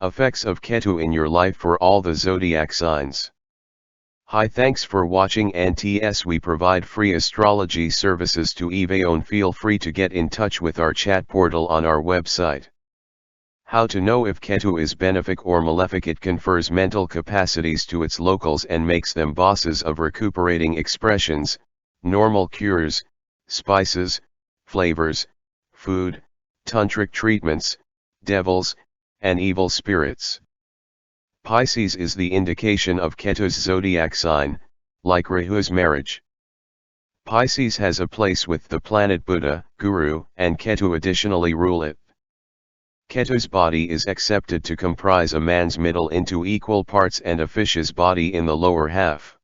Effects of Ketu in your life for all the zodiac signs. Hi, thanks for watching, and we provide free astrology services to everyone. Feel free to get in touch with our chat portal on our website. How to know if Ketu is benefic or malefic? It confers mental capacities to its locals and makes them bosses of recuperating expressions, normal cures, spices, flavors, food, tantric treatments, devils, and evil spirits. Pisces is the indication of Ketu's zodiac sign, like Rahu's marriage. Pisces has a place with the planet Buddha, Guru, and Ketu additionally rule it. Ketu's body is accepted to comprise a man's middle into equal parts and a fish's body in the lower half.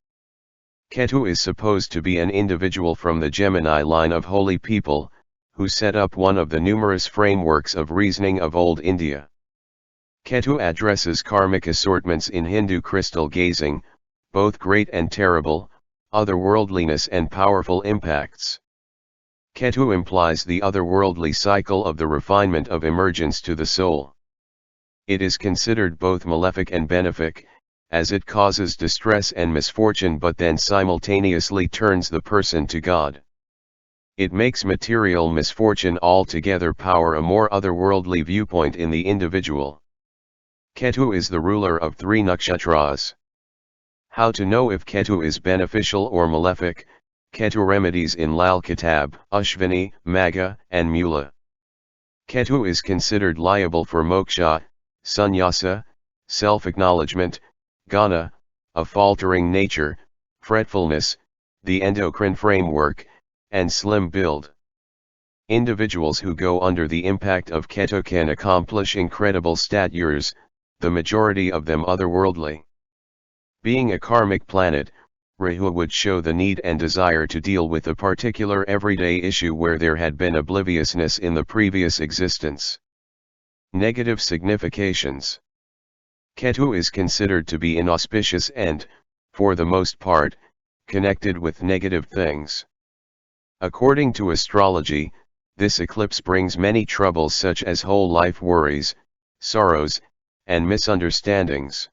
Ketu is supposed to be an individual from the Gemini line of holy people, who set up one of the numerous frameworks of reasoning of old India. Ketu addresses karmic assortments in Hindu crystal gazing, both great and terrible, otherworldliness and powerful impacts. Ketu implies the otherworldly cycle of the refinement of emergence to the soul. It is considered both malefic and benefic, as it causes distress and misfortune but then simultaneously turns the person to God. It makes material misfortune altogether power a more otherworldly viewpoint in the individual. Ketu is the ruler of 3 nakshatras. How to know if Ketu is beneficial or malefic? Ketu remedies in Lal Kitab, Ashvini, Magha, and Mula. Ketu is considered liable for moksha, sannyasa, self-acknowledgement, ghana, a faltering nature, fretfulness, the endocrine framework, and slim build. Individuals who go under the impact of Ketu can accomplish incredible statures, the majority of them otherworldly. Being a karmic planet, Rahu would show the need and desire to deal with a particular everyday issue where there had been obliviousness in the previous existence. Negative significations. Ketu is considered to be inauspicious and, for the most part, connected with negative things. According to astrology, this eclipse brings many troubles such as whole life worries, sorrows, and misunderstandings.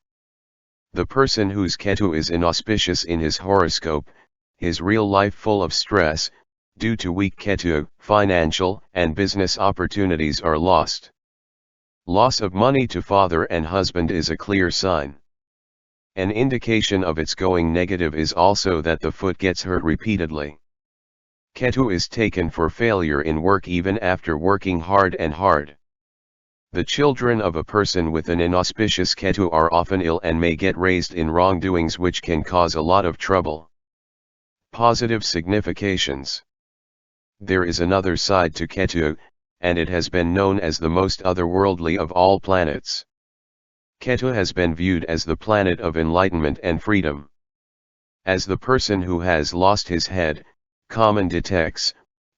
The person whose Ketu is inauspicious in his horoscope, his real life full of stress, due to weak Ketu, financial and business opportunities are lost. Loss of money to father and husband is a clear sign. An indication of its going negative is also that the foot gets hurt repeatedly. Ketu is taken for failure in work even after working hard and hard. The children of a person with an inauspicious Ketu are often ill and may get raised in wrongdoings which can cause a lot of trouble. Positive significations. There is another side to Ketu, and it has been known as the most otherworldly of all planets. Ketu has been viewed as the planet of enlightenment and freedom. As the person who has lost his head, common detects,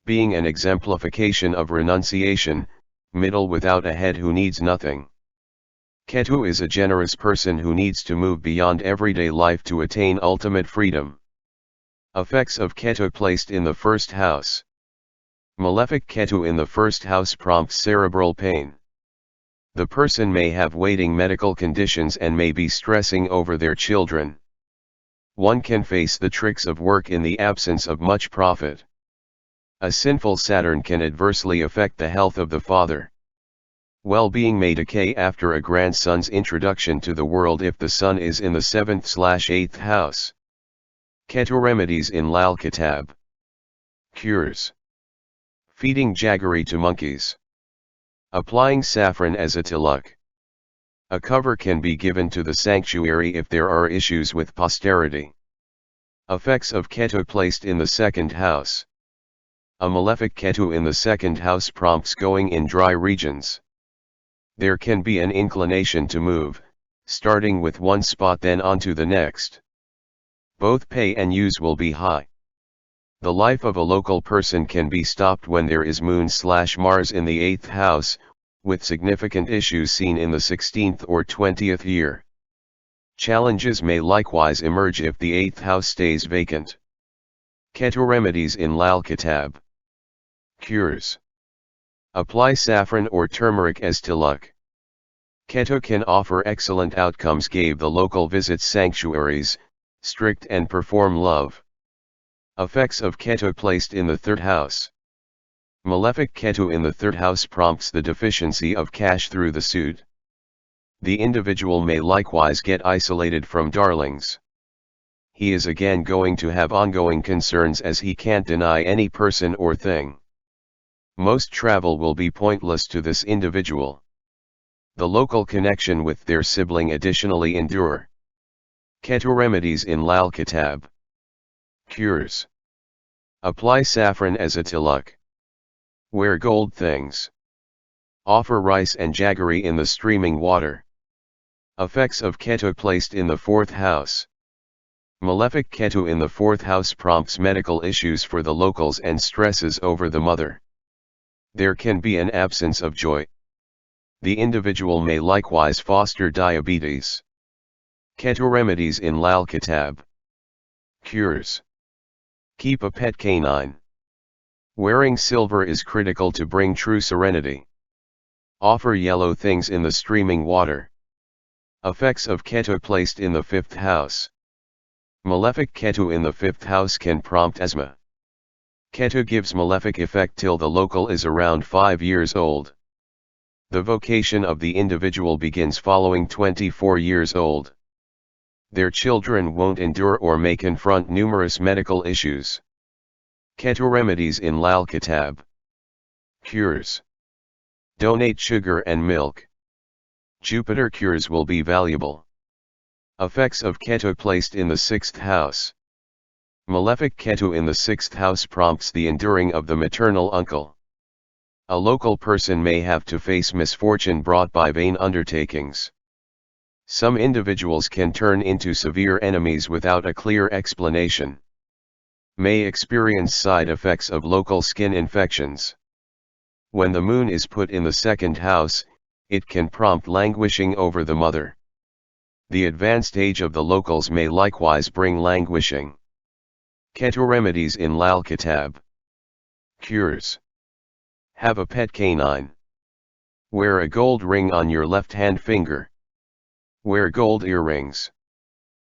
being an exemplification of renunciation, middle without a head who needs nothing. Ketu is a generous person who needs to move beyond everyday life to attain ultimate freedom. Effects of Ketu placed in the first house. Malefic Ketu in the first house prompts cerebral pain. The person may have waiting medical conditions and may be stressing over their children. One can face the tricks of work in the absence of much profit. A sinful Saturn can adversely affect the health of the father. Well-being may decay after a grandson's introduction to the world if the sun is in the 7th/8th house. Ketu remedies in Lal Kitab. Cures. Feeding jaggery to monkeys. Applying saffron as a tilak. A cover can be given to the sanctuary if there are issues with posterity. Effects of Ketu placed in the 2nd house. A malefic Ketu in the 2nd house prompts going in dry regions. There can be an inclination to move, starting with one spot then onto the next. Both pay and use will be high. The life of a local person can be stopped when there is Moon/Mars in the 8th house, with significant issues seen in the 16th or 20th year. Challenges may likewise emerge if the 8th house stays vacant. Ketu remedies in Lal Kitab. Cures. Apply saffron or turmeric as tilak. Ketu can offer excellent outcomes. Gave the local visits sanctuaries, strict and perform love. Effects of Ketu placed in the third house. Malefic Ketu in the third house prompts the deficiency of cash through the suit. The individual may likewise get isolated from darlings. He is again going to have ongoing concerns as he can't deny any person or thing. Most travel will be pointless to this individual. The local connection with their sibling additionally endure. Ketu remedies in Lal Kitab. Cures. Apply saffron as a tilak. Wear gold things. Offer rice and jaggery in the streaming water. Effects of Ketu placed in the fourth house. Malefic Ketu in the fourth house prompts medical issues for the locals and stresses over the mother. There can be an absence of joy. The individual may likewise foster diabetes. Ketu remedies in Lal Kitab. Cures. Keep a pet canine. Wearing silver is critical to bring true serenity. Offer yellow things in the streaming water. Effects of Ketu placed in the fifth house. Malefic Ketu in the fifth house can prompt asthma. Ketu gives malefic effect till the local is around 5 years old. The vocation of the individual begins following 24 years old. Their children won't endure or may confront numerous medical issues. Ketu remedies in Lal Kitab. Cures. Donate sugar and milk. Jupiter cures will be valuable. Effects of Ketu placed in the sixth house. Malefic Ketu in the sixth house prompts the enduring of the maternal uncle. A local person may have to face misfortune brought by vain undertakings. Some individuals can turn into severe enemies without a clear explanation. May experience side effects of local skin infections. When the moon is put in the second house, it can prompt languishing over the mother. The advanced age of the locals may likewise bring languishing. Ketu remedies in Lal Kitab. Cures. Have a pet canine. Wear a gold ring on your left hand finger. Wear gold earrings.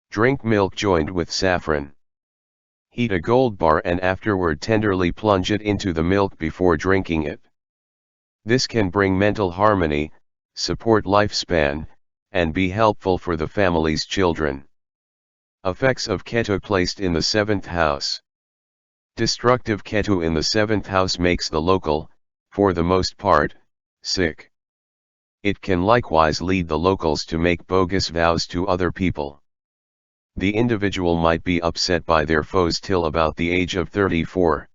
Drink milk joined with saffron. Heat a gold bar and afterward tenderly plunge it into the milk before drinking it. This can bring mental harmony, support lifespan, and be helpful for the family's children. Effects of Ketu placed in the seventh house. Destructive Ketu in the seventh house makes the local, for the most part, sick. It can likewise lead the locals to make bogus vows to other people. The individual might be upset by their foes till about the age of 34.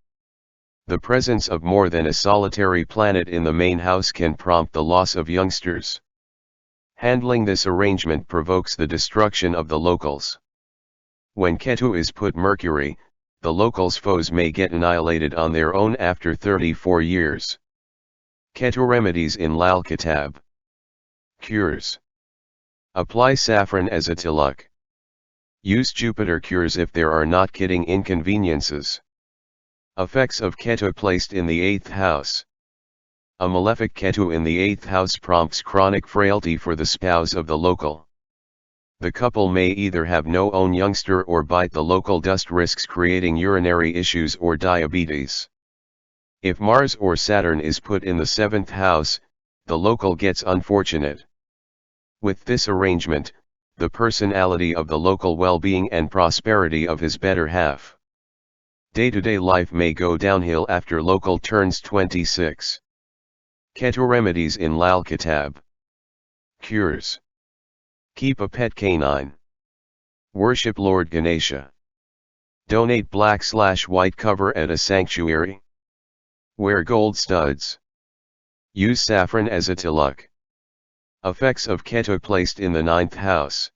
The presence of more than a solitary planet in the main house can prompt the loss of youngsters. Handling this arrangement provokes the destruction of the locals. When Ketu is put Mercury, the locals' foes may get annihilated on their own after 34 years. Ketu remedies in Lal Kitab. Cures. Apply saffron as a tilak. Use Jupiter cures if there are not kidding inconveniences. Effects of Ketu placed in the eighth house. A malefic Ketu in the eighth house prompts chronic frailty for the spouse of the local. The couple may either have no own youngster or bite the local dust, risks creating urinary issues or diabetes. If Mars or Saturn is put in the seventh house, the local gets unfortunate. With this arrangement, the personality of the local well-being and prosperity of his better half. Day-to-day life may go downhill after local turns 26. Ketu remedies in Lal Kitab. Cures. Keep a pet canine. Worship Lord Ganesha. Donate black/white cover at a sanctuary. Wear gold studs. Use saffron as a tilak. Effects of Ketu placed in the ninth house.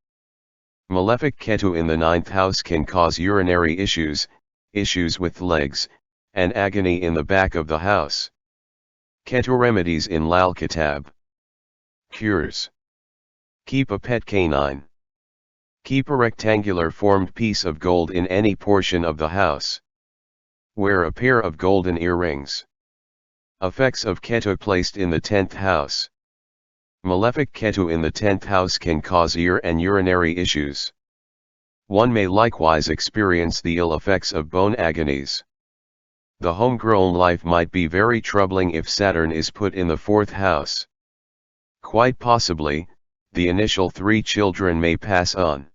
Malefic Ketu in the ninth house can cause urinary issues, issues with legs, and agony in the back of the house. Ketu remedies in Lal Kitab. Cures. Keep a pet canine. Keep a rectangular formed piece of gold in any portion of the house. Wear a pair of golden earrings. Effects of Ketu placed in the 10th house. Malefic Ketu in the 10th house can cause ear and urinary issues. One may likewise experience the ill effects of bone agonies. The homegrown life might be very troubling if Saturn is put in the 4th house. Quite possibly, the initial 3 children may pass on.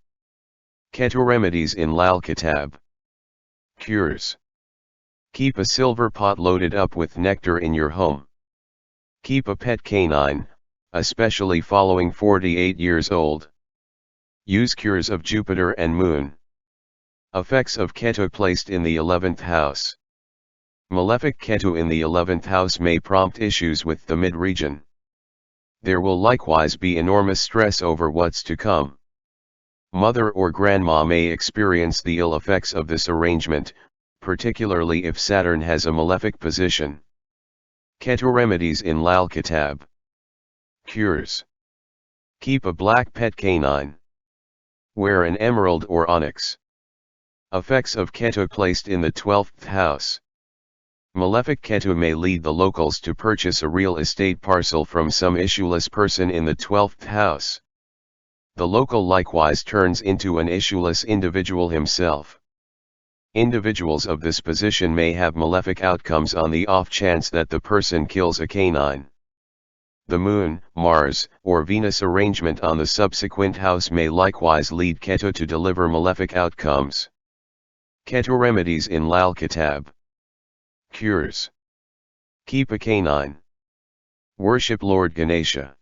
Ketu remedies in Lal Kitab. Cures. Keep a silver pot loaded up with nectar in your home. Keep a pet canine, especially following 48 years old. Use cures of Jupiter and Moon. Effects of Ketu placed in the 11th house. Malefic Ketu in the 11th house may prompt issues with the mid-region. There will likewise be enormous stress over what's to come. Mother or grandma may experience the ill effects of this arrangement, particularly if Saturn has a malefic position. Ketu remedies in Lal Kitab. Cures. Keep a black pet canine. Wear an emerald or onyx. Effects of Ketu placed in the 12th house. Malefic Ketu may lead the locals to purchase a real estate parcel from some issueless person in the 12th house. The local likewise turns into an issueless individual himself. Individuals of this position may have malefic outcomes on the off chance that the person kills a canine. The Moon, Mars, or Venus arrangement on the subsequent house may likewise lead Ketu to deliver malefic outcomes. Ketu remedies in Lal Kitab. Cures. Keep a canine. Worship Lord Ganesha.